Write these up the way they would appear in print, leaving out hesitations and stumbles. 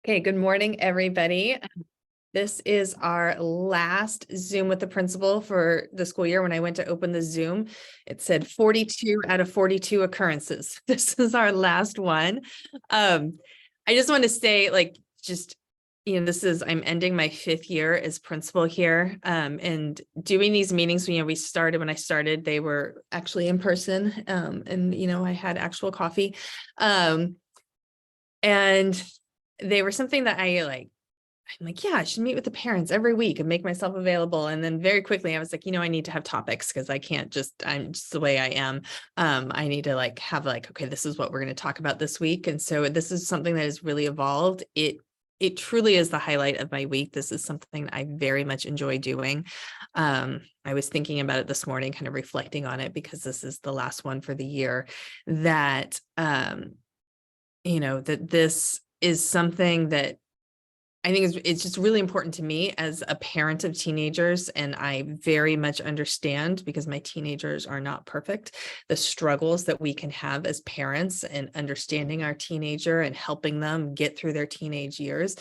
Okay, good morning, everybody. This is our last Zoom with the principal for the school year. When I went to open the Zoom, it said 42 out of 42 occurrences. This is our last one. I just want to say, I'm ending my 5th year as principal here. And doing these meetings, when I started, they were actually in person. And I had actual coffee. And they were something that I'm like, yeah, I should meet with the parents every week and make myself available. And then very quickly, I was like, I need to have topics because I'm just the way I am. I need to have okay, this is what we're going to talk about this week. And so this is something that has really evolved. It truly is the highlight of my week. This is something I very much enjoy doing. I was thinking about it this morning, kind of reflecting on it because this is the last one for the year that, that this is something that I think it's just really important to me as a parent of teenagers. And I very much understand, because my teenagers are not perfect, the struggles that we can have as parents and understanding our teenager and helping them get through their teenage years.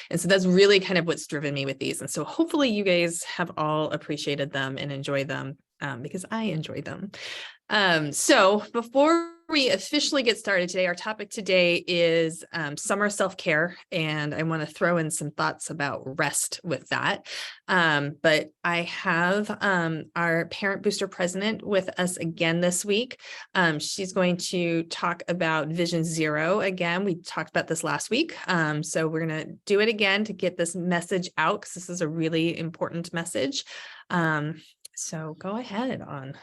And so that's really kind of what's driven me with these. And so hopefully you guys have all appreciated them and enjoy them, because I enjoy them. So before we officially get started today, our topic today is summer self-care, and I want to throw in some thoughts about rest with that. But I have our Parent Booster president with us again this week. She's going to talk about Vision Zero again. We talked about this last week. So we're going to do it again to get this message out, because this is a really important message. So go ahead on.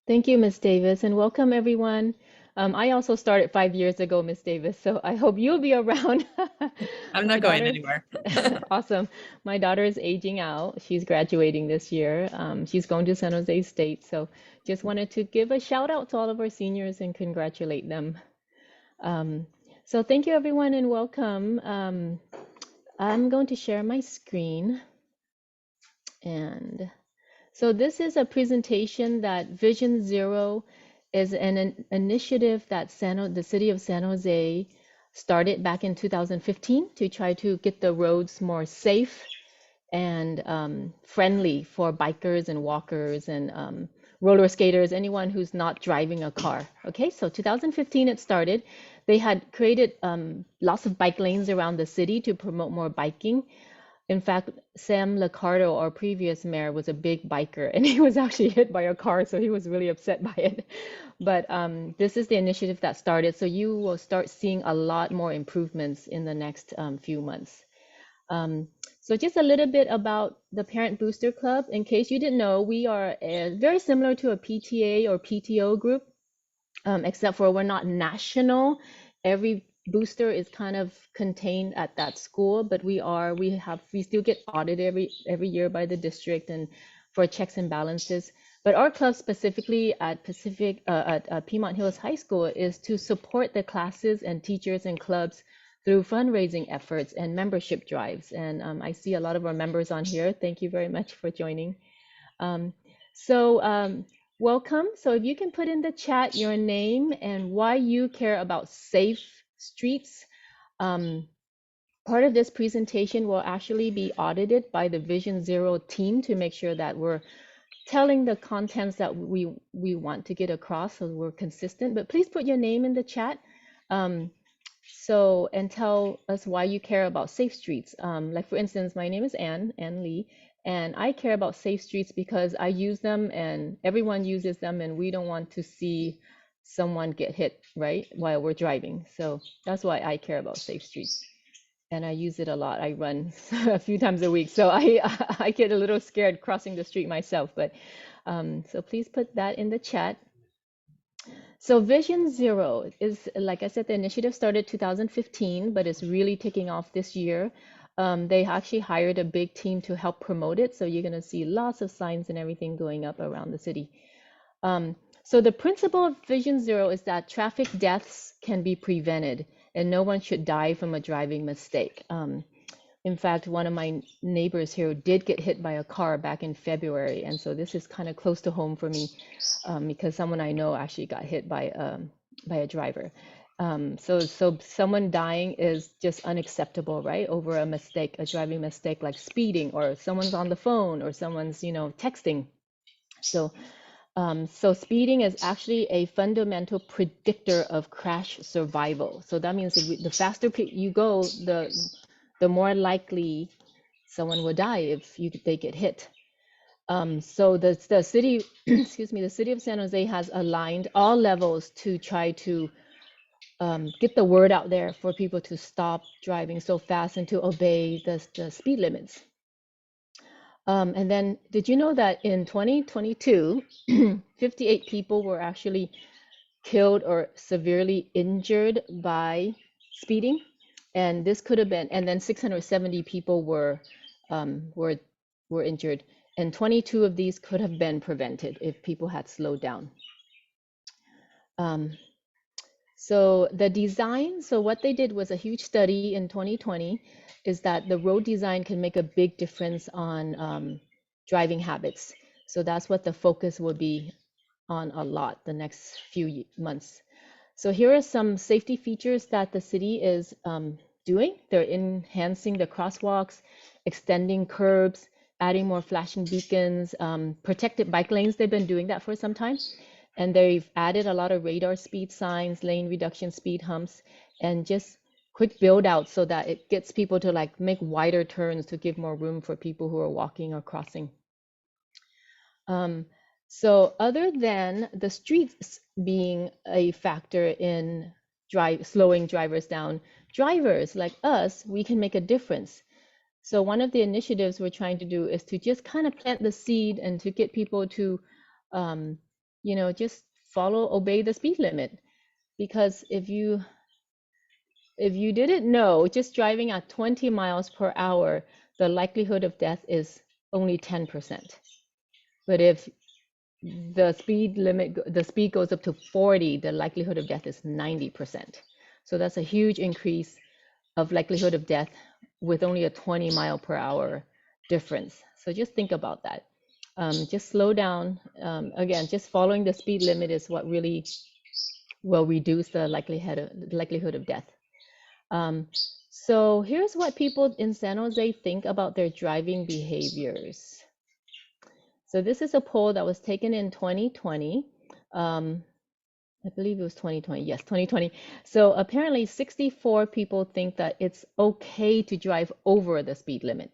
Thank you, Ms. Davis, and welcome everyone. I also started 5 years ago, Ms. Davis, so I hope you'll be around. I'm My not going daughter, anywhere. awesome. My daughter is aging out. She's graduating this year. She's going to San Jose State, so just wanted to give a shout out to all of our seniors and congratulate them. Um, so thank you everyone and welcome. I'm going to share my screen, and so this is a presentation that Vision Zero is an initiative that the city of San Jose started back in 2015 to try to get the roads more safe and friendly for bikers and walkers and roller skaters, anyone who's not driving a car. Okay, so 2015 it started. They had created lots of bike lanes around the city to promote more biking. In fact, Sam Liccardo, our previous mayor, was a big biker and he was actually hit by a car, so he was really upset by it. But this is the initiative that started, so you will start seeing a lot more improvements in the next few months. So just a little bit about the Parent Booster Club. In case you didn't know, we are very similar to a PTA or PTO group, except for we're not national. Every booster is kind of contained at that school, but we still get audited every year by the district and for checks and balances. But our club specifically at Piedmont Hills High School is to support the classes and teachers and clubs through fundraising efforts and membership drives. And I see a lot of our members on here. Thank you very much for joining. Um, so welcome. So if you can put in the chat your name and why you care about safe streets. Part of this presentation will actually be audited by the Vision Zero team to make sure that we're telling the contents that we want to get across, so we're consistent. But please put your name in the chat. And tell us why you care about safe streets. Like for instance, my name is Ann Lee, and I care about safe streets because I use them and everyone uses them, and we don't want to see someone get hit, right, while we're driving. So that's why I care about safe streets. And I use it a lot. I run a few times a week, so I get a little scared crossing the street myself. But so please put that in the chat. So Vision Zero is, like I said, the initiative started 2015, but it's really taking off this year. They actually hired a big team to help promote it. So you're going to see lots of signs and everything going up around the city. So the principle of Vision Zero is that traffic deaths can be prevented and no one should die from a driving mistake. In fact, one of my neighbors here did get hit by a car back in February. And so this is kind of close to home for me because someone I know actually got hit by a driver. So someone dying is just unacceptable, right? Over a mistake, a driving mistake like speeding, or someone's on the phone, or someone's, texting. So speeding is actually a fundamental predictor of crash survival. So that means the faster you go, the more likely someone will die if they get hit. So the city, excuse me, the city of San Jose has aligned all levels to try to get the word out there for people to stop driving so fast and to obey the speed limits. And then, did you know that in 2022, 58 people were actually killed or severely injured by speeding? And this could have been, and then 670 people were injured, and 22 of these could have been prevented if people had slowed down. So the design, so what they did was a huge study in 2020, is that the road design can make a big difference on driving habits. So that's what the focus will be on a lot the next few months. So here are some safety features that the city is doing. They're enhancing the crosswalks, extending curbs, adding more flashing beacons, protected bike lanes. They've been doing that for some time. And they've added a lot of radar speed signs, lane reduction speed humps, and just quick build out so that it gets people to like make wider turns to give more room for people who are walking or crossing. So other than the streets being a factor in slowing drivers down, drivers like us, we can make a difference. So one of the initiatives we're trying to do is to just kind of plant the seed and to get people to, just obey the speed limit. Because if you didn't know, just driving at 20 miles per hour, the likelihood of death is only 10%. But if the speed goes up to 40, the likelihood of death is 90%. So that's a huge increase of likelihood of death with only a 20 mile per hour difference. So just think about that. Just slow down. Again, just following the speed limit is what really will reduce the likelihood of death. So here's what people in San Jose think about their driving behaviors. So this is a poll that was taken in 2020. I believe it was 2020. Yes, 2020. So apparently 64 people think that it's okay to drive over the speed limit,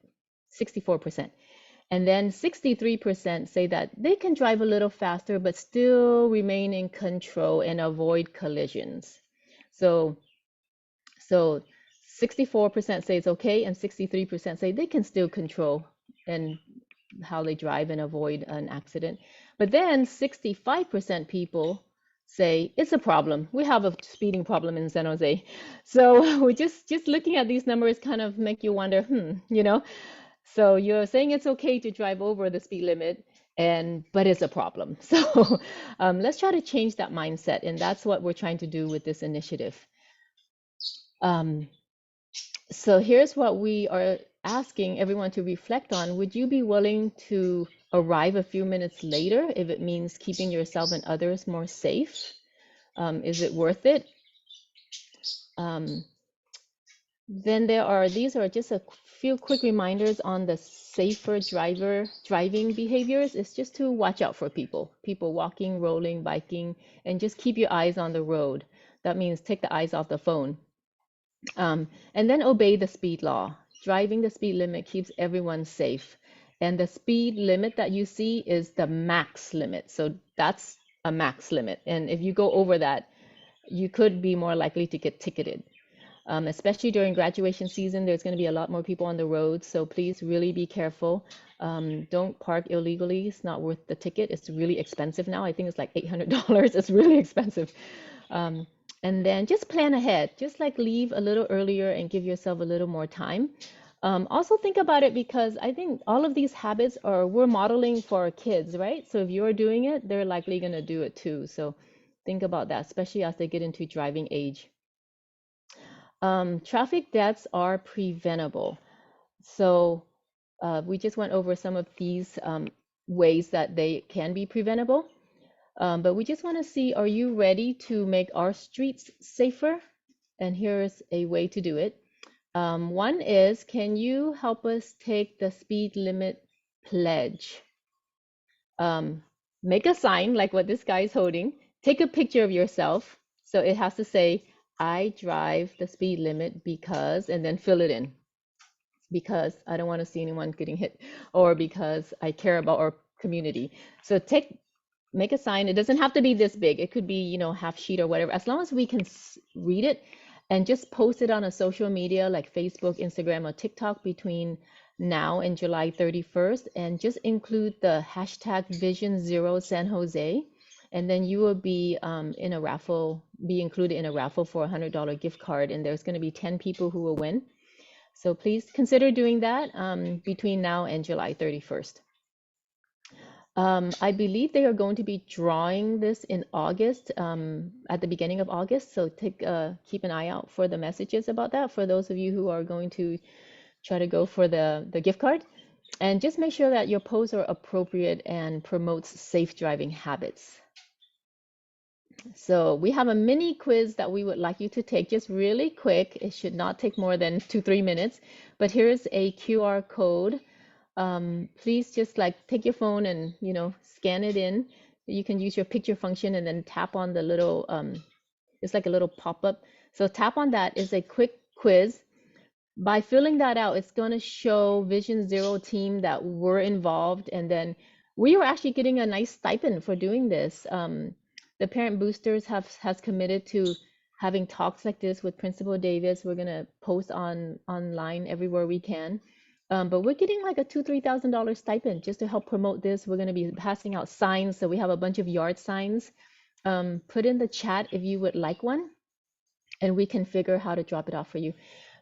64%. And then 63% say that they can drive a little faster, but still remain in control and avoid collisions. So 64% say it's okay, and 63% say they can still control and how they drive and avoid an accident. But then 65% people say it's a problem. We have a speeding problem in San Jose. So we just looking at these numbers kind of make you wonder, So you're saying it's okay to drive over the speed limit, but it's a problem. So let's try to change that mindset, and that's what we're trying to do with this initiative. So here's what we are asking everyone to reflect on. Would you be willing to arrive a few minutes later if it means keeping yourself and others more safe? Is it worth it? Then these are just a few quick reminders on the safer driving behaviors. It's just to watch out for people walking, rolling, biking, and just keep your eyes on the road. That means take the eyes off the phone. And then obey the speed law. Driving the speed limit keeps everyone safe. And the speed limit that you see is the max limit. So that's a max limit. And if you go over that, you could be more likely to get ticketed. Especially during graduation season, there's going to be a lot more people on the road. So please really be careful. Don't park illegally. It's not worth the ticket. It's really expensive now. I think it's like $800. It's really expensive. And then just plan ahead, just like leave a little earlier and give yourself a little more time. Also think about it, because I think all of these habits we're modeling for our kids, right? So if you're doing it, they're likely going to do it too. So think about that, especially as they get into driving age. Traffic deaths are preventable. So we just went over some of these ways that they can be preventable. But we just want to see, are you ready to make our streets safer? And here's a way to do it. One is, can you help us take the speed limit pledge? Make a sign like what this guy is holding. Take a picture of yourself. So it has to say, I drive the speed limit because, and then fill it in. Because I don't want to see anyone getting hit, or because I care about our community. So make a sign. It doesn't have to be this big. It could be, half sheet or whatever, as long as we can read it, and just post it on a social media like Facebook, Instagram, or TikTok between now and July 31st, and just include the hashtag Vision Zero San Jose. And then you will be be included in a raffle for a $100 gift card. And there's going to be 10 people who will win. So please consider doing that between now and July 31st. I believe they are going to be drawing this in August, at the beginning of August. So keep an eye out for the messages about that for those of you who are going to try to go for the gift card. And just make sure that your posts are appropriate and promotes safe driving habits. So we have a mini quiz that we would like you to take, just really quick. It should not take more than 2-3 minutes, but here's a QR code. Please just take your phone and, scan it in. You can use your picture function and then tap on the little, it's like a little pop-up. So tap on that. Is a quick quiz. By filling that out, it's going to show Vision Zero team that we're involved. And then we were actually getting a nice stipend for doing this. The Parent Boosters has committed to having talks like this with Principal Davis. We're going to post online everywhere we can. But we're getting like a $2,000-3,000 stipend just to help promote this. We're going to be passing out signs. So we have a bunch of yard signs. Put in the chat if you would like one, and we can figure how to drop it off for you.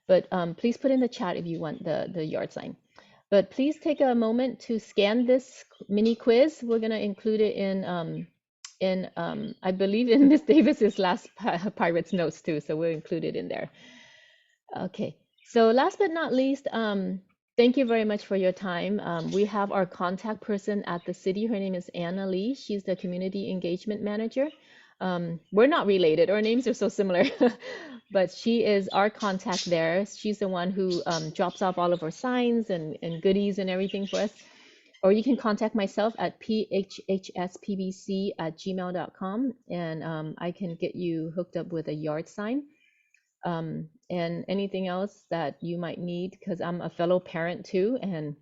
But please put in the chat if you want the yard sign. But please take a moment to scan this mini quiz. We're going to include it in I believe in Miss Davis's last Pirates notes too. So we'll include it in there. Okay. So last but not least, thank you very much for your time. We have our contact person at the city. Her name is Anna Lee. She's the community engagement manager. We're not related. Our names are so similar, but she is our contact there. She's the one who drops off all of our signs and goodies and everything for us. Or you can contact myself at phhspbc@gmail.com, and I can get you hooked up with a yard sign. And anything else that you might need, because I'm a fellow parent too, and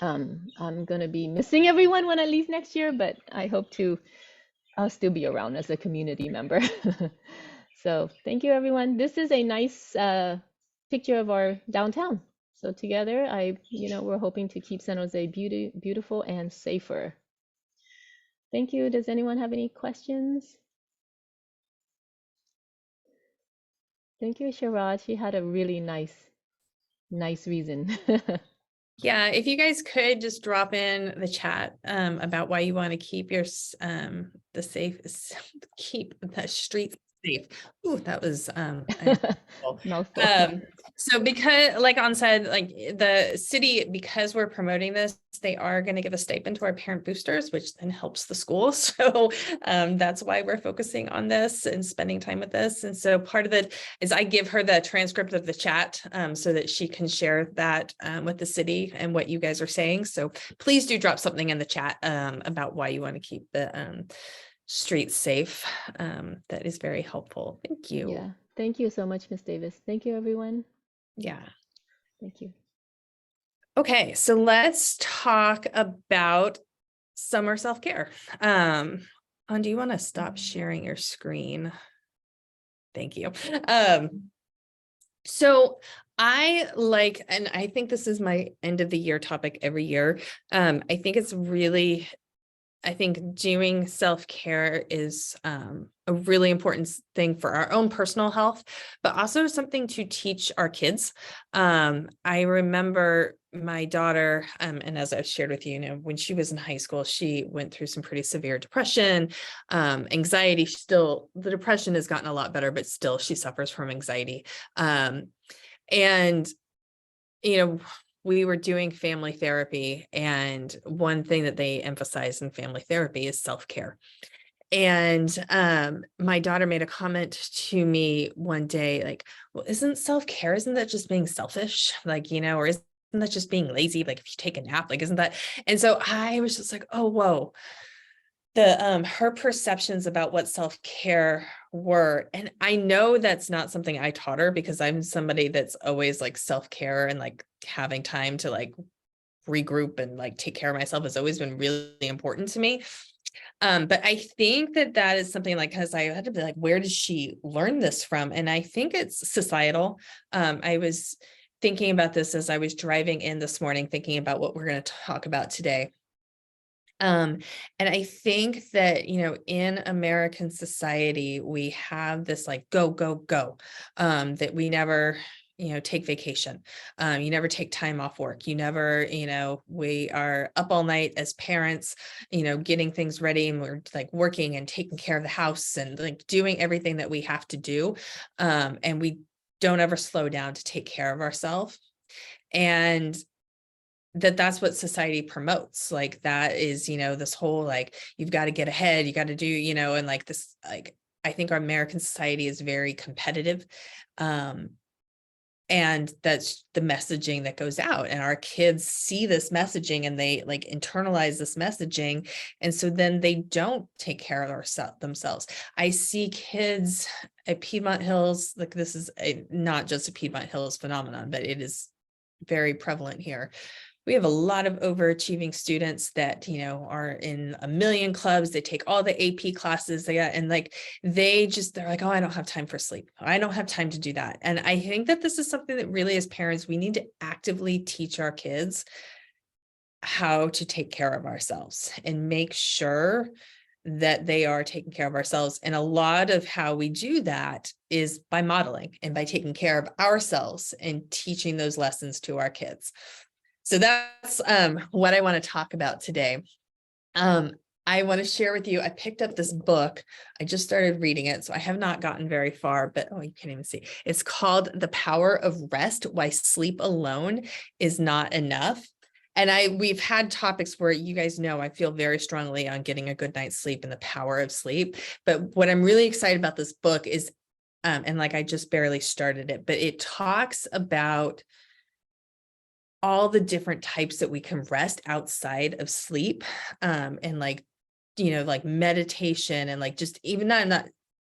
I'm going to be missing everyone when I leave next year, but I hope I'll still be around as a community member. So thank you, everyone. This is a nice picture of our downtown. So together, we're hoping to keep San Jose beautiful and safer. Thank you. Does anyone have any questions? Thank you, Sharad. She had a really nice reason. Yeah, if you guys could just drop in the chat about why you want to keep your keep the streets safe. Ooh, that was Mouthful. so because like On said, like the city, because we're promoting this, they are going to give a stipend to our parent boosters, which then helps the school. So that's why we're focusing on this and spending time with this. And so part of it is I give her the transcript of the chat so that she can share that with the city and what you guys are saying. So please do drop something in the chat about why you want to keep the streets safe. That is very helpful. Thank you. Yeah. Thank you so much, Ms. Davis. Thank you, everyone. Yeah. Thank you. Okay, so let's talk about summer self-care. Do you want to stop sharing your screen? Thank you. So and I think this is my end of the year topic every year. I think doing self-care is a really important thing for our own personal health, but also something to teach our kids. I remember my daughter, and as I've shared with you, when she was in high school, she went through some pretty severe depression, anxiety. The depression has gotten a lot better, but still she suffers from anxiety. We were doing family therapy, and one thing that they emphasize in family therapy is self-care. And my daughter made a comment to me one day, like, well, isn't self-care, isn't that just being selfish? Like, or isn't that just being lazy? Like if you take a nap, like, isn't that? And so I was just like, oh, whoa. Her perceptions about what self-care were. And I know that's not something I taught her, because I'm somebody that's always like self-care and like having time to like regroup and like take care of myself has always been really important to me. But I think that is something like, because I had to be like, where did she learn this from? And I think it's societal. I was thinking about this as I was driving in this morning, thinking about what we're going to talk about today. And I think that, in American society, we have this like go, go, go, that we never, take vacation. You never take time off work. You never, we are up all night as parents, getting things ready, and we're like working and taking care of the house and like doing everything that we have to do. And we don't ever slow down to take care of ourselves. And that's what society promotes. Like that is, this whole, like, you've got to get ahead, you got to do, and like this, like, I think our American society is very competitive. And that's the messaging that goes out, and our kids see this messaging and they like internalize this messaging. And so then they don't take care of themselves. I see kids at Piedmont Hills, like this is not just a Piedmont Hills phenomenon, but it is very prevalent here. We have a lot of overachieving students that, are in a million clubs. They take all the AP classes they got, and like, they're like, oh, I don't have time for sleep. I don't have time to do that. And I think that this is something that really, as parents, we need to actively teach our kids how to take care of ourselves and make sure that they are taking care of ourselves. And a lot of how we do that is by modeling and by taking care of ourselves and teaching those lessons to our kids. So that's what I want to talk about today. I want to share with you, I picked up this book. I just started reading it, so I have not gotten very far, but oh, you can't even see. It's called The Power of Rest: Why Sleep Alone Is Not Enough. And we've had topics where, you guys know, I feel very strongly on getting a good night's sleep and the power of sleep. But what I'm really excited about this book is, and like I just barely started it, but it talks about all the different types that we can rest outside of sleep, and like, like meditation, and like just even not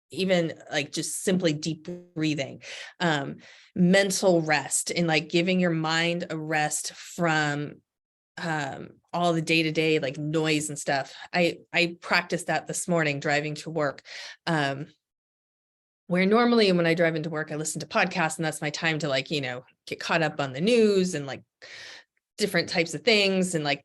even like just simply deep breathing, mental rest, and like giving your mind a rest from all the day-to-day like noise and stuff. I practiced that this morning driving to work, where normally when I drive into work, I listen to podcasts, and that's my time to like, get caught up on the news and like different types of things. And like,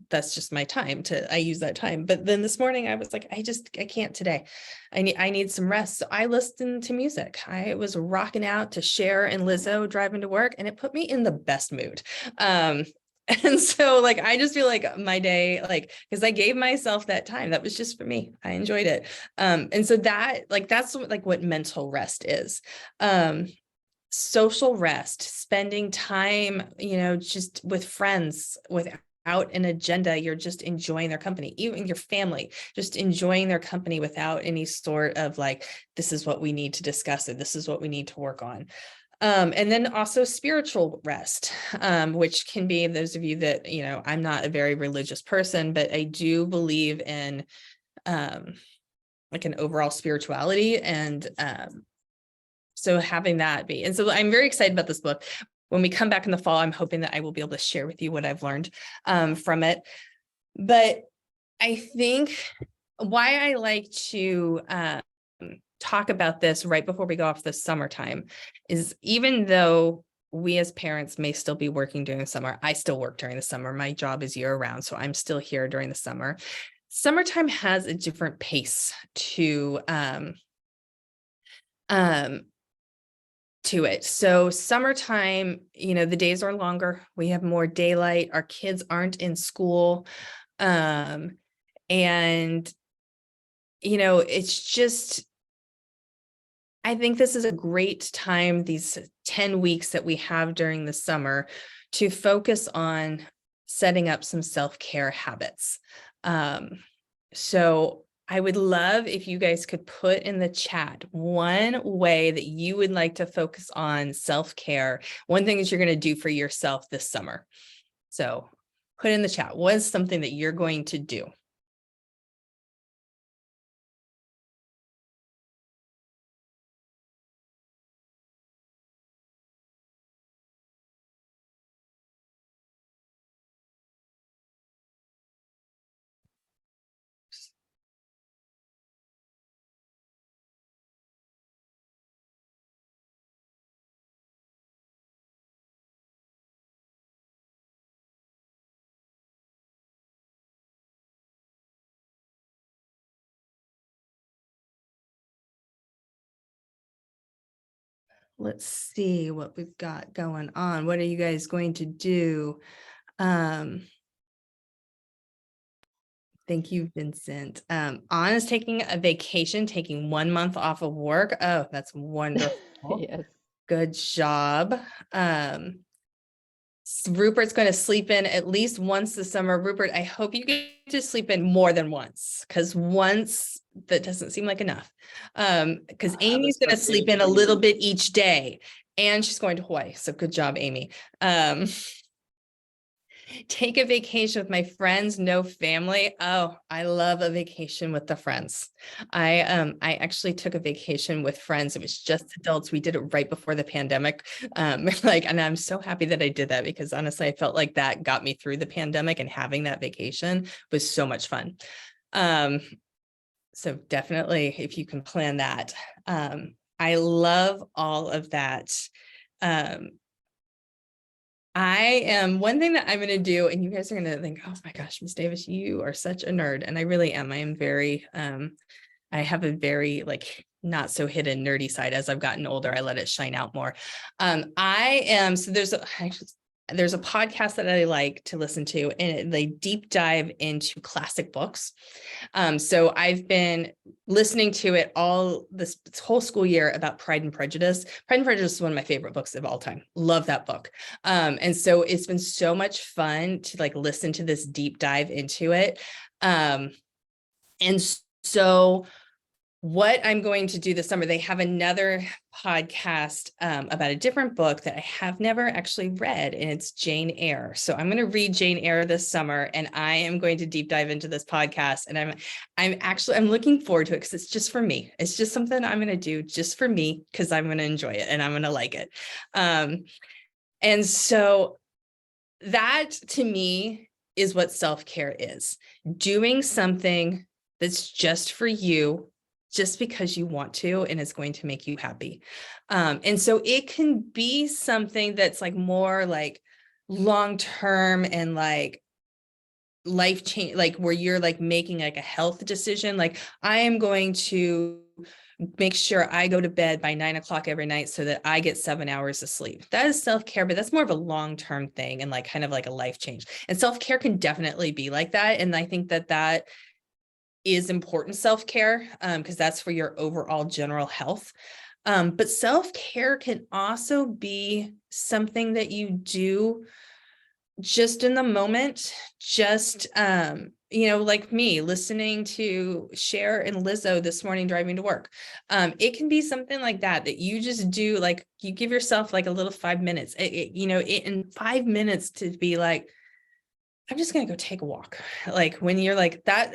that's just my time I use that time. But then this morning I was like, I can't today. I need some rest. So I listened to music. I was rocking out to Cher and Lizzo driving to work, and it put me in the best mood. And so like, I just feel like my day, like, because I gave myself that time, that was just for me. I enjoyed it. And so that's like what mental rest is. Social rest, spending time, just with friends without an agenda. You're just enjoying their company, even your family, just enjoying their company without any sort of like, this is what we need to discuss, and this is what we need to work on. And then also spiritual rest, which can be, those of you that, I'm not a very religious person, but I do believe in like an overall spirituality. And so having that be, and so I'm very excited about this book. When we come back in the fall, I'm hoping that I will be able to share with you what I've learned from it. But I think why I like to talk about this right before we go off the summertime is, even though we as parents may still be working during the summer, I still work during the summer. My job is year round, so I'm still here during the summer. Summertime has a different pace to it. So summertime, the days are longer. We have more daylight. Our kids aren't in school. And, it's just, I think this is a great time, these 10 weeks that we have during the summer, to focus on setting up some self-care habits. So I would love if you guys could put in the chat one way that you would like to focus on self-care. One thing that you're going to do for yourself this summer. So put in the chat, what is something that you're going to do? Let's see what we've got going on. What are you guys going to do? Thank you, Vincent. Anna's taking a vacation, taking 1 month off of work. Oh, that's wonderful. Yes. Good job. Rupert's going to sleep in at least once this summer. Rupert, I hope you get to sleep in more than once, because once that doesn't seem like enough. Because Amy's going to sleep in a little bit each day, and she's going to Hawaii. So good job, Amy. Take a vacation with my friends, no family. Oh, I love a vacation with the friends. I actually took a vacation with friends. It was just adults. We did it right before the pandemic. And I'm so happy that I did that, because honestly, I felt like that got me through the pandemic, and having that vacation was so much fun. So definitely, if you can plan that. I love all of that. One thing that I'm going to do, and you guys are going to think, oh my gosh, Miss Davis, you are such a nerd. And I really am. I am very, I have a very like not so hidden nerdy side. As I've gotten older, I let it shine out more. So there's a podcast that I like to listen to, and they deep dive into classic books. So I've been listening to it all this whole school year about Pride and Prejudice. Pride and Prejudice is one of my favorite books of all time. Love that book. And so it's been so much fun to like listen to this deep dive into it. And so what I'm going to do this summer, they have another podcast about a different book that I have never actually read, and it's Jane Eyre. So I'm going to read Jane Eyre this summer, and I am going to deep dive into this podcast. And I'm looking forward to it, because it's just for me. It's just something I'm going to do just for me, because I'm going to enjoy it and I'm going to like it. And so that to me is what self-care is: doing something that's just for you, just because you want to, and it's going to make you happy. And so it can be something that's like more like long-term and like life change, like where you're like making like a health decision. Like, I am going to make sure I go to bed by 9 o'clock every night so that I get 7 hours of sleep. That is self-care, but that's more of a long-term thing and like kind of like a life change. And self-care can definitely be like that. And I think that is important self-care, because that's for your overall general health. But self-care can also be something that you do just in the moment, just, like me listening to Cher and Lizzo this morning driving to work. It can be something like that you just do, like you give yourself like a little 5 minutes, in 5 minutes to be like, I'm just going to go take a walk. Like when you're like that,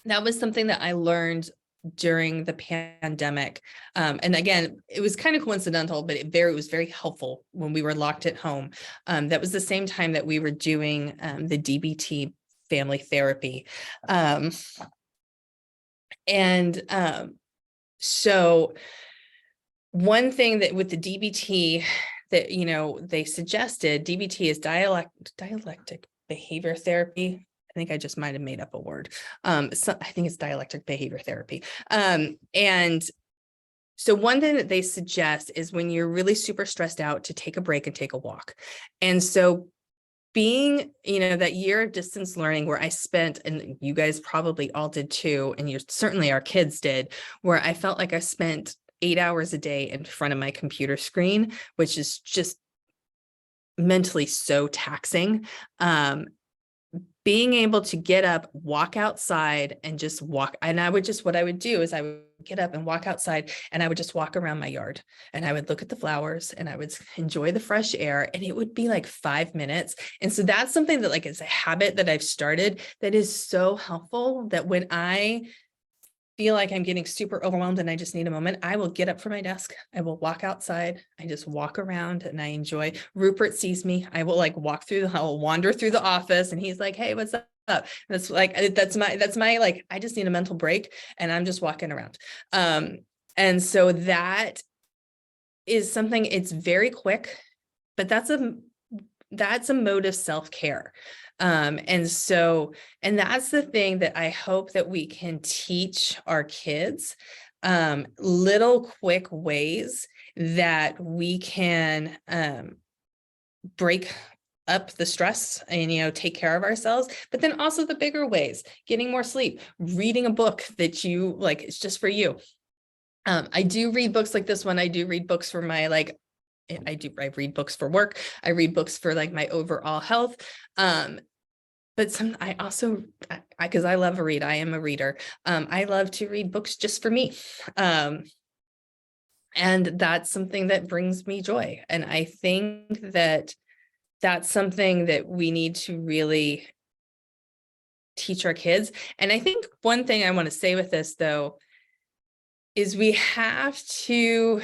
that was something that I learned during the pandemic. And again, it was kind of coincidental, but it was very helpful when we were locked at home. That was the same time that we were doing the DBT family therapy. So one thing that with the DBT that, they suggested, DBT is dialectic behavior therapy. I think I just might have made up a word. So I think it's dialectic behavior therapy. And so one thing that they suggest is when you're really super stressed out, to take a break and take a walk. And so being, that year of distance learning where I spent, and you guys probably all did too, and certainly our kids did, where I felt like I spent 8 hours a day in front of my computer screen, which is just mentally so taxing. being able to get up, walk outside and just walk. And what I would do is I would get up and walk outside and I would just walk around my yard and I would look at the flowers and I would enjoy the fresh air, and it would be like 5 minutes. And so that's something that like is a habit that I've started that is so helpful, that when I feel like I'm getting super overwhelmed and I just need a moment, I will get up from my desk. I will walk outside. I just walk around and I enjoy. Rupert sees me. I will like I'll wander through the office and he's like, "Hey, what's up?" That's like, that's my, like, I just need a mental break and I'm just walking around. And so that is something, it's very quick, but that's a mode of self-care. And that's the thing that I hope that we can teach our kids, little quick ways that we can break up the stress and, take care of ourselves, but then also the bigger ways, getting more sleep, reading a book that you like, it's just for you. I do read books like this one. I do read books for my, like, I read books for work. I read books for like my overall health. But I also, because I love to read, I am a reader. I love to read books just for me. And that's something that brings me joy. And I think that that's something that we need to really teach our kids. And I think one thing I want to say with this, though, is we have to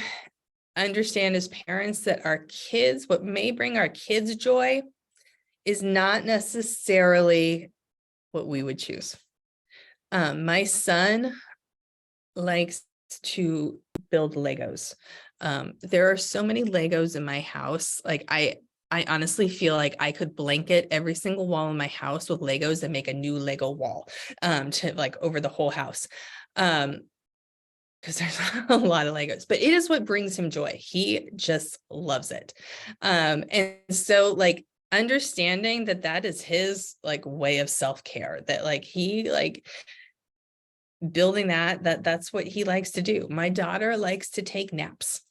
understand as parents that our kids, what may bring our kids joy is not necessarily what we would choose. My son likes to build Legos. There are so many Legos in my house. Like I honestly feel like I could blanket every single wall in my house with Legos and make a new Lego wall, to like over the whole house. Because there's a lot of Legos, but it is what brings him joy. He just loves it. And so like understanding that that is his like way of self-care, that like he like building that's what he likes to do. My daughter likes to take naps.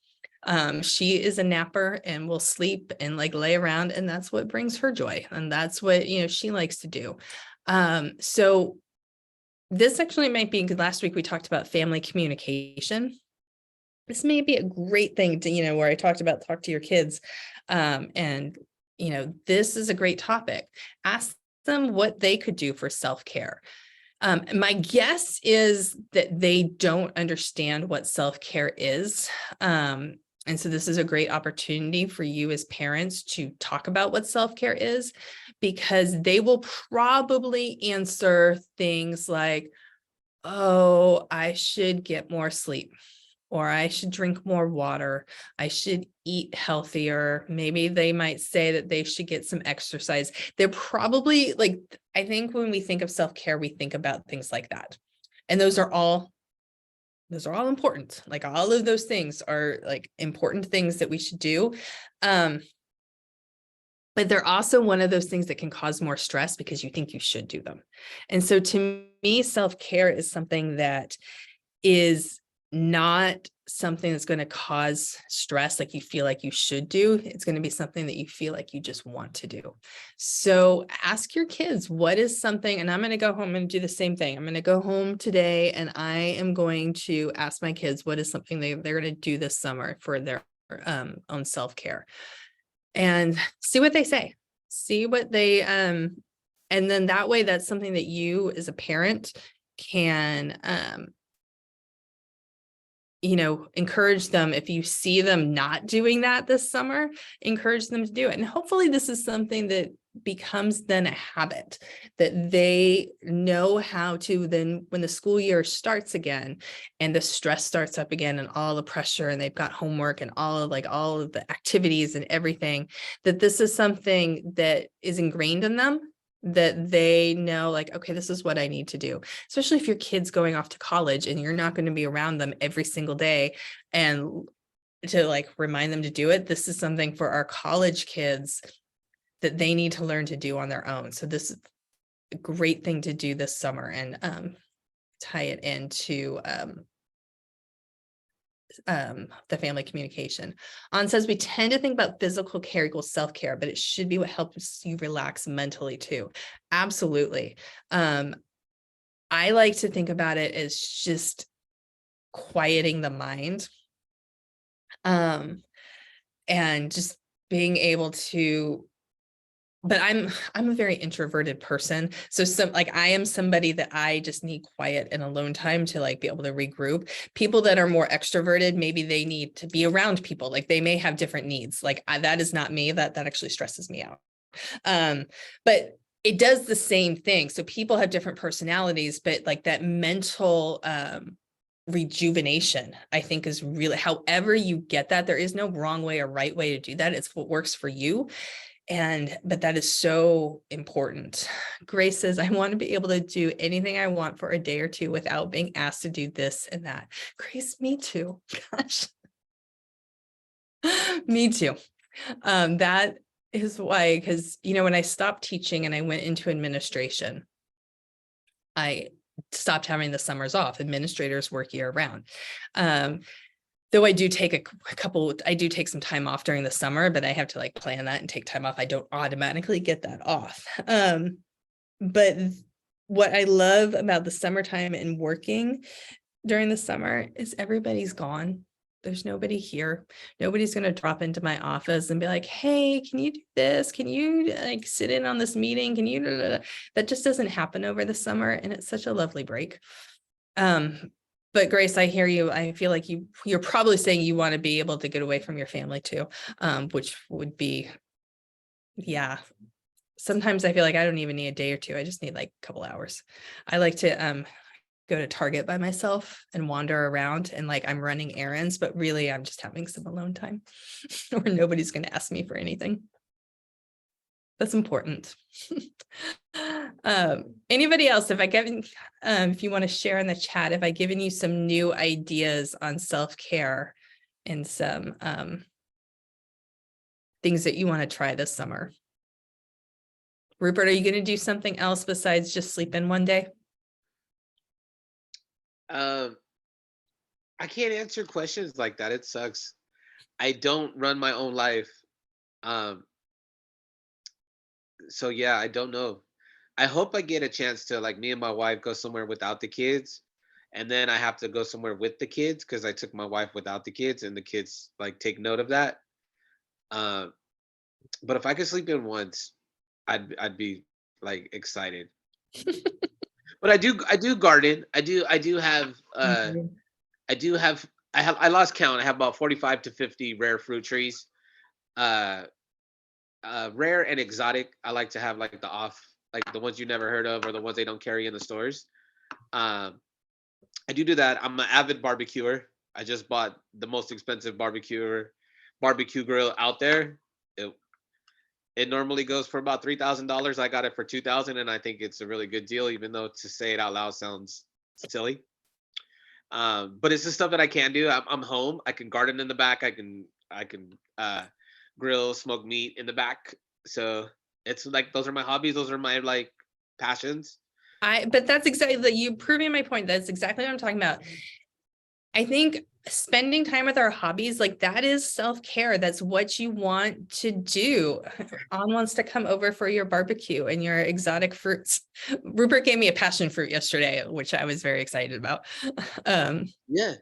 She is a napper and will sleep and like lay around, and that's what brings her joy. And that's what, she likes to do. So this actually might be, because last week we talked about family communication. This may be a great thing to, where I talked about talk to your kids. And, this is a great topic. Ask them what they could do for self-care. My guess is that they don't understand what self-care is. And so this is a great opportunity for you as parents to talk about what self-care is, because they will probably answer things like, "Oh, I should get more sleep," or "I should drink more water. I should eat healthier." Maybe they might say that they should get some exercise. They're probably like, I think when we think of self-care, we think about things like that. And those are all important. Like all of those things are like important things that we should do. But they're also one of those things that can cause more stress because you think you should do them. And so to me, self-care is something that is not something that's going to cause stress like you feel like you should do. It's going to be something that you feel like you just want to do. So ask your kids, what is something, and I'm going to go home and do the same thing. I'm going to go home today and I am going to ask my kids, what is something they're going to do this summer for their own self-care, and see what they say, see what they, and then that way, that's something that you as a parent can, encourage them. If you see them not doing that this summer, encourage them to do it. And hopefully this is something that becomes then a habit, that they know how to then, when the school year starts again and the stress starts up again and all the pressure and they've got homework and all of the activities and everything, that this is something that is ingrained in them, that they know like, okay, this is what I need to do, especially if your kid's going off to college and you're not going to be around them every single day and to like remind them to do it. This is something for our college kids that they need to learn to do on their own. So this is a great thing to do this summer and tie it into the family communication. On says we tend to think about physical care equals self-care, but it should be what helps you relax mentally too. Absolutely. I like to think about it as just quieting the mind. And just being able to, but I'm a very introverted person. So I am somebody that I just need quiet and alone time to like be able to regroup. People that are more extroverted, maybe they need to be around people. Like they may have different needs. Like that is not me. That actually stresses me out. But it does the same thing. So people have different personalities, but like that mental rejuvenation, I think, is really, however you get that, there is no wrong way or right way to do that. It's what works for you. But that is so important. Grace says, I want to be able to do anything I want for a day or two without being asked to do this and that. Grace, me too. Gosh. Me too. That is why, because, when I stopped teaching and I went into administration, I stopped having the summers off. Administrators work year round. Though I do take I do take some time off during the summer, but I have to like plan that and take time off. I don't automatically get that off. But what I love about the summertime and working during the summer is everybody's gone. There's nobody here. Nobody's going to drop into my office and be like, hey, can you do this? Can you like sit in on this meeting? Can you, that just doesn't happen over the summer. And it's such a lovely break. But Grace, I hear you. I feel like you're probably saying you want to be able to get away from your family too, which would be, yeah. Sometimes I feel like I don't even need a day or two. I just need like a couple hours. I like to go to Target by myself and wander around and like I'm running errands, but really I'm just having some alone time where nobody's going to ask me for anything. That's important. Anybody else, if you want to share in the chat, if I've given you some new ideas on self-care and some things that you want to try this summer. Rupert, are you going to do something else besides just sleep in one day? I can't answer questions like that. It sucks. I don't run my own life. So yeah, I don't know. I hope I get a chance to, like, me and my wife go somewhere without the kids, and then I have to go somewhere with the kids because I took my wife without the kids, and the kids like take note of that. But if I could sleep in once, I'd be like excited. But I do garden. I do have I lost count. I have about 45 to 50 rare fruit trees. Rare and exotic. I like to have like the ones you never heard of or the ones they don't carry in the stores. I do that. I'm an avid barbecuer. I just bought the most expensive barbecue grill out there. It normally goes for about $3,000. I got it for $2,000, and I think it's a really good deal, even though to say it out loud sounds silly. But it's the stuff that I can do. I'm home. I can garden in the back. I can grill, smoke meat in the back. So it's like those are my hobbies. Those are my like passions. But that's exactly, you proving my point. That's exactly what I'm talking about. I think spending time with our hobbies, like that is self-care. That's what you want to do. An wants to come over for your barbecue and your exotic fruits. Rupert gave me a passion fruit yesterday, which I was very excited about. Yeah,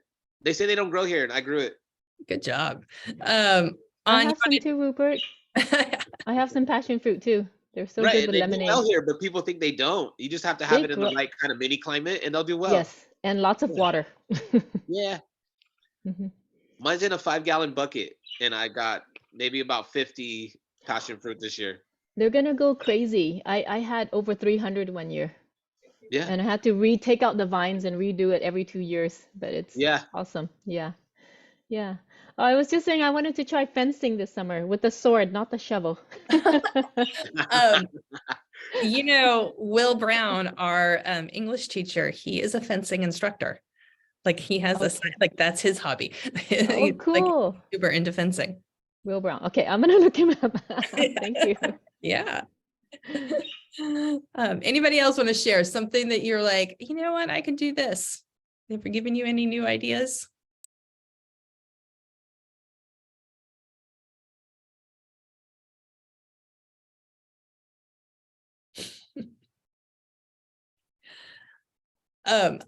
they say they don't grow here, and I grew it. Good job. I have some too, Rupert. I have some passion fruit too. They're so good with lemonade. They do well here, but people think they don't. You just have to have it in the right kind of mini climate, and they'll do well. Yes, and lots of water. Yeah. Mine's in a 5-gallon bucket, and I got maybe about 50 passion fruit this year. They're gonna go crazy. I had over 300 one year. Yeah. And I had to take out the vines and redo it every 2 years, but it's awesome. Yeah. Yeah. Oh, I was just saying I wanted to try fencing this summer with the sword, not the shovel. Will Brown, our English teacher, he is a fencing instructor. Like he has like that's his hobby. Oh, cool. Like, super into fencing. Will Brown. Okay, I'm gonna look him up. Thank you. Yeah. Anybody else want to share something that you're like, you know what, I could do this? Have we given you any new ideas?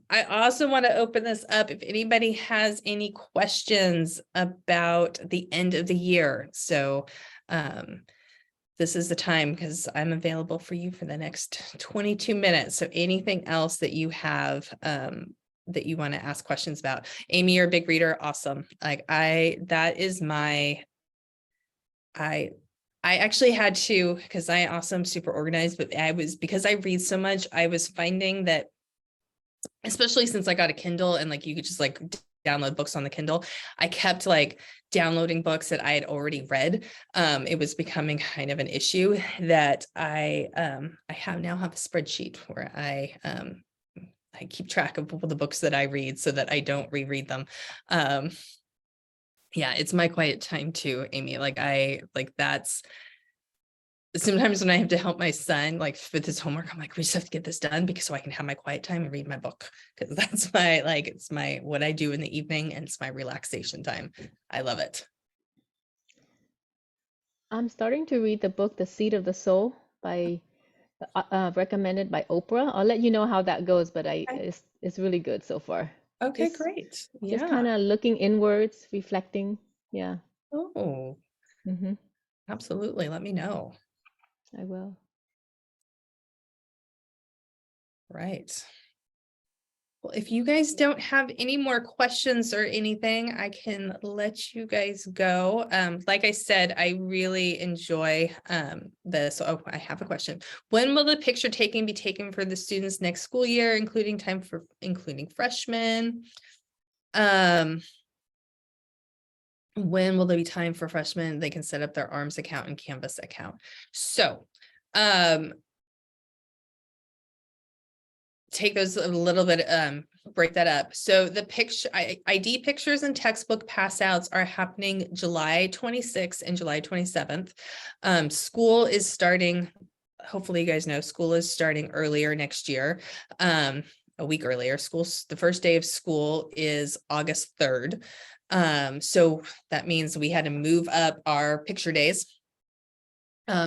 I also want to open this up if anybody has any questions about the end of the year. So, this is the time because I'm available for you for the next 22 minutes. So anything else that you have, that you want to ask questions about? Amy, you're a big reader. Awesome. Like that is my, I actually had to, because I also am super organized, but because I read so much, I was finding that, especially since I got a Kindle and like you could just like download books on the Kindle, I kept like downloading books that I had already read. It was becoming kind of an issue that I now have a spreadsheet where I keep track of the books that I read so that I don't reread them. Yeah, it's my quiet time too, Amy. That's sometimes when I have to help my son, like with his homework, I'm like, we just have to get this done because so I can have my quiet time and read my book. Because that's it's what I do in the evening and it's my relaxation time. I love it. I'm starting to read the book, The Seed of the Soul by recommended by Oprah. I'll let you know how that goes, but it's really good so far. Okay, Just- great. Just Yeah. kind of looking inwards, reflecting. Yeah. Oh, Mm-hmm. absolutely. Let me know. I will. Right. Well, if you guys don't have any more questions or anything, I can let you guys go. Like I said, I really enjoy this. Oh, I have a question. When will the picture taking be taken for the students next school year, including freshmen? When will there be time for freshmen? They can set up their ARMS account and Canvas account. So, take those a little bit, break that up. So the ID pictures and textbook pass outs are happening July 26th and July 27th. School is starting, hopefully you guys know, school is starting earlier next year, a week earlier. The first day of school is August 3rd. So that means we had to move up our picture days.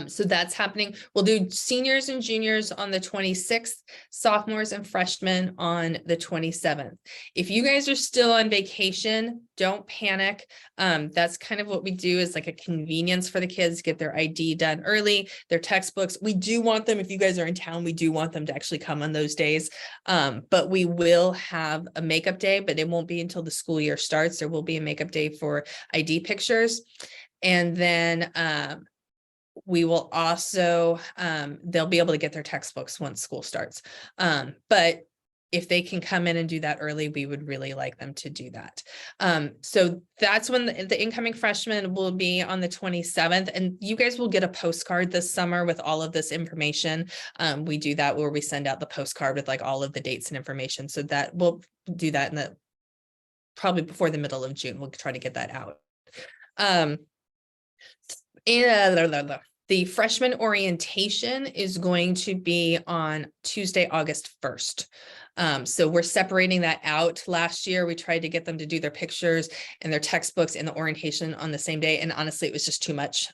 So that's happening. We'll do seniors and juniors on the 26th, sophomores and freshmen on the 27th. If you guys are still on vacation, don't panic. That's kind of what we do, is like a convenience for the kids, get their ID done early, their textbooks. We do want them, if you guys are in town, we do want them to actually come on those days. But we will have a makeup day, but it won't be until the school year starts. There will be a makeup day for ID pictures. And then, we will also, they'll be able to get their textbooks once school starts. But if they can come in and do that early, we would really like them to do that. So that's when the incoming freshmen will be on the 27th, and you guys will get a postcard this summer with all of this information. We do that where we send out the postcard with like all of the dates and information. So that we'll do that in probably before the middle of June. We'll try to get that out. The freshman orientation is going to be on Tuesday, August 1st. So we're separating that out. Last year, we tried to get them to do their pictures and their textbooks and the orientation on the same day. And honestly, it was just too much,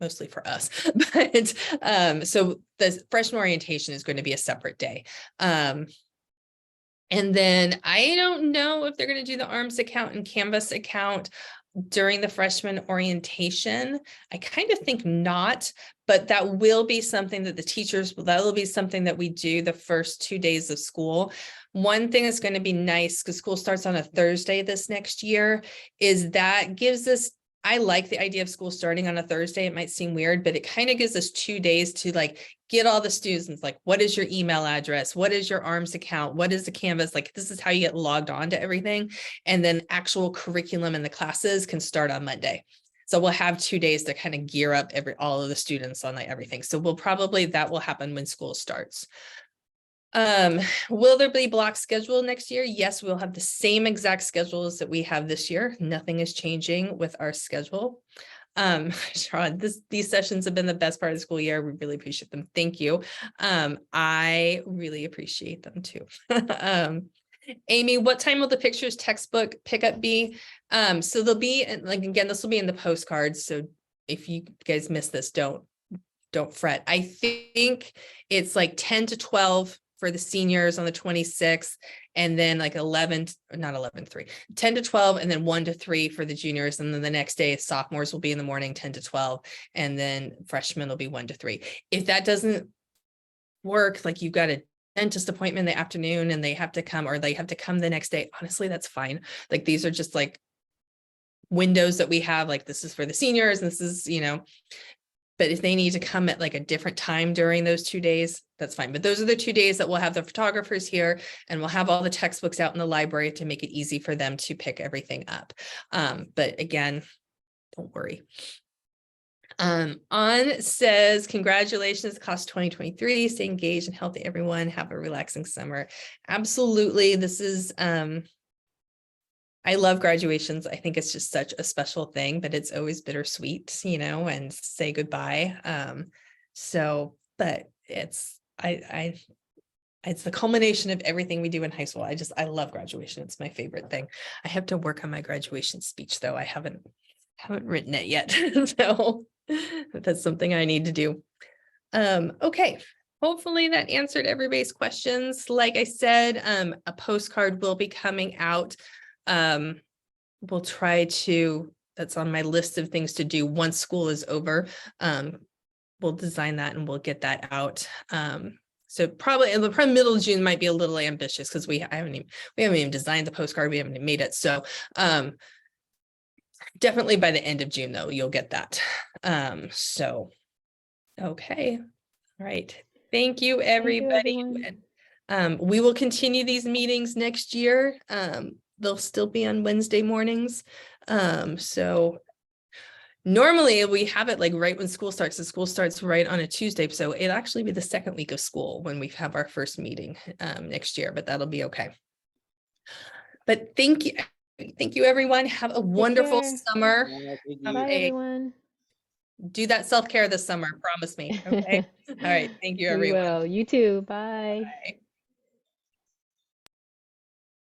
mostly for us. But so the freshman orientation is going to be a separate day. And then I don't know if they're going to do the ARMS account and Canvas account during the freshman orientation. I kind of think not, but that will be something that that will be something that we do the first 2 days of school. One thing that's going to be nice, because school starts on a Thursday this next year, is that gives us, I like the idea of school starting on a Thursday. It might seem weird, but it kind of gives us 2 days to like get all the students, like, what is your email address? What is your ARMS account? What is the Canvas? Like, this is how you get logged on to everything. And then actual curriculum in the classes can start on Monday. So we'll have 2 days to kind of gear up all of the students on like everything. So that will happen when school starts. Will there be block schedule next year? Yes, we'll have the same exact schedules that we have this year. Nothing is changing with our schedule. Sharon, these sessions have been the best part of the school year. We really appreciate them. Thank you. I really appreciate them too. Amy, what time will the pictures textbook pickup be? So they'll be, like, again, this will be in the postcards. So if you guys miss this, don't fret. I think it's like 10 to 12 for the seniors on the 26th, and then like 11, not 11 to 3, 10 to 12, and then 1 to 3 for the juniors. And then the next day, sophomores will be in the morning, 10 to 12, and then freshmen will be 1 to 3. If that doesn't work, like you've got a dentist appointment in the afternoon and they have to come, or they have to come the next day, honestly, that's fine. Like these are just like windows that we have, like this is for the seniors, and this is, you know, but if they need to come at like a different time during those 2 days, that's fine. But those are the 2 days that we'll have the photographers here, and we'll have all the textbooks out in the library to make it easy for them to pick everything up. But again, don't worry. On says, congratulations, class 2023. Stay engaged and healthy, everyone. Have a relaxing summer. Absolutely. This is, I love graduations. I think it's just such a special thing, but it's always bittersweet, you know, and say goodbye. But it's, it's the culmination of everything we do in high school. I love graduation. It's my favorite thing. I have to work on my graduation speech though. I haven't written it yet. So that's something I need to do. Okay. Hopefully that answered everybody's questions. Like I said, a postcard will be coming out. We'll try to, that's on my list of things to do once school is over. We'll design that and we'll get that out. So probably middle of June might be a little ambitious because we haven't even designed the postcard. We haven't even made it. So definitely by the end of June though, you'll get that. So, okay. All right. Thank you, everybody. We will continue these meetings next year. They'll still be on Wednesday mornings. So normally we have it like right when school starts. The school starts right on a Tuesday. So it'll actually be the second week of school when we have our first meeting next year, but that'll be okay. But thank you. Thank you, everyone. Have a wonderful summer. Bye, everyone. Do that self-care this summer. Promise me. Okay. All right. Thank you, everyone. We will. You too. Bye. Bye.